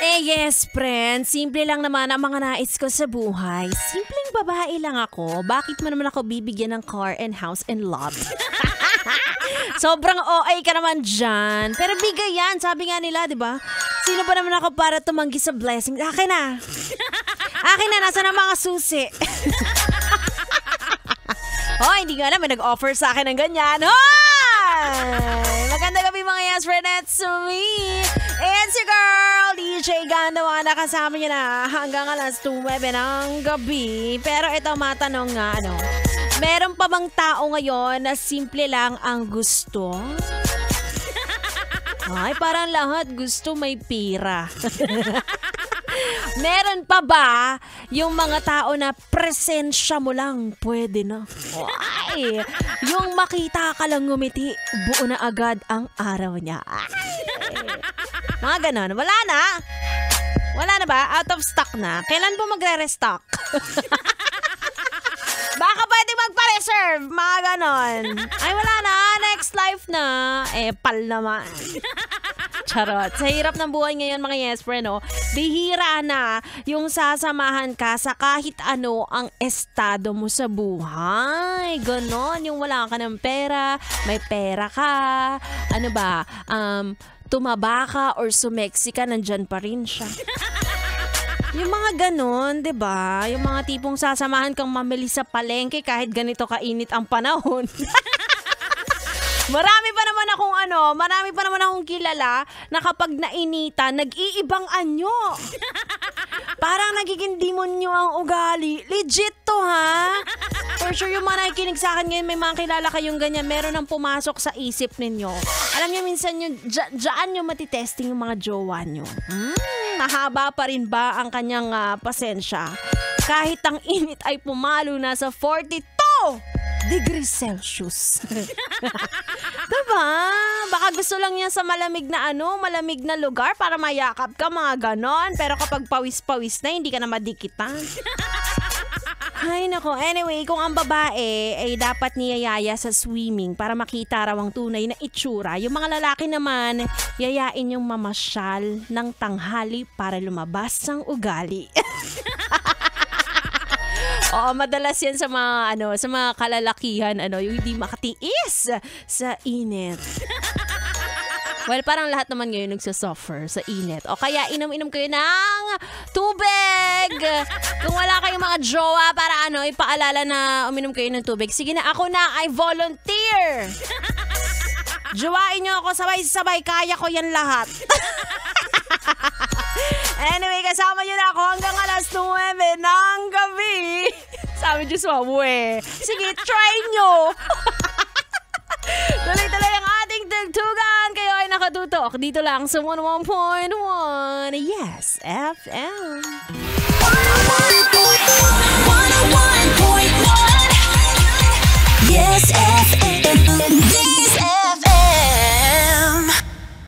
Yes, friend. Simple lang naman ang mga nais ko sa buhay. Simpleng babae lang ako. Bakit mo naman ako bibigyan ng car and house and lot? Sobrang OA ka naman dyan. Pero bigay yan. Sabi nga nila, di ba? Sino ba naman ako para tumanggi sa blessing? Akin na. Akin na. Nasa na mga susi? Hindi nga naman nag-offer sa akin ng ganyan. Magandang gabi mga yes, friend. It's me. It's your girl, DJ Gandawa. Nakasama niyo na hanggang alas 9 ng gabi. Pero ito matanong nga, meron pa bang tao ngayon na simple lang ang gusto? Ay, parang lahat gusto may pira. Meron pa ba yung mga tao na presensya mo lang pwede na? Ay, yung makita ka lang ngumiti, buo na agad ang araw niya. Ay, mga ganon. Wala na? Wala na ba? Out of stock na? Kailan po magre-restock? Baka pwede magpa-reserve, mga ganon. Ay, wala na. Next life na. Pal naman. Charot. Sa hirap ng buhay ngayon, mga yes friend, bihira na yung sasamahan ka sa kahit ano ang estado mo sa buhay. Ganon. Yung wala ka ng pera, may pera ka. Ano ba? Tumaba ka or sumeksi ka, nandyan pa rin siya. Yung mga ganon, 'di ba? Yung mga tipong sasamahan kang mamili sa palengke kahit ganito kainit ang panahon. Marami pa naman akong kilala na kapag nainita, nag-iibang anyo. Parang nagiging demonyo ang ugali. Legit to, ha? For sure, yung mga nakikinig sa akin ngayon, may mga kilala kayong ganyan. Meron ang pumasok sa isip ninyo. Alam niyo, minsan yung dyan nyo matitesting yung mga jowa nyo. Mahaba pa rin ba ang kanyang pasensya? Kahit ang init ay pumalo na sa 42 degrees Celsius. Diba? Baka gusto lang niya sa malamig na lugar para mayakap ka, mga ganon. Pero kapag pawis-pawis na, hindi ka na madikitan. Ay nako, anyway, kung ang babae ay dapat niyayaya sa swimming para makita raw ang tunay na itsura, yung mga lalaki naman, yayain yung mamasyal ng tanghali para lumabas ang ugali. Oo, madalas yan sa mga kalalakihan, yung hindi makatiis sa init. Well, parang lahat naman ngayon nagsasuffer sa init. O kaya inom-inom kayo ng tubig. Kung wala kayong mga jowa para ipaalala na uminom kayo ng tubig. Sige na, ako na, I volunteer. Jowain nyo ako, sabay-sabay, kaya ko yan lahat. Anyway, kasama nyo na ako hanggang alas 9 ng gabi. Sabi Diyos mabuhay. Sige, try nyo. Tuloy-tuloy ang ating tugtugan. Kayo ay nakatutok dito lang sa 101.1 Yes FM.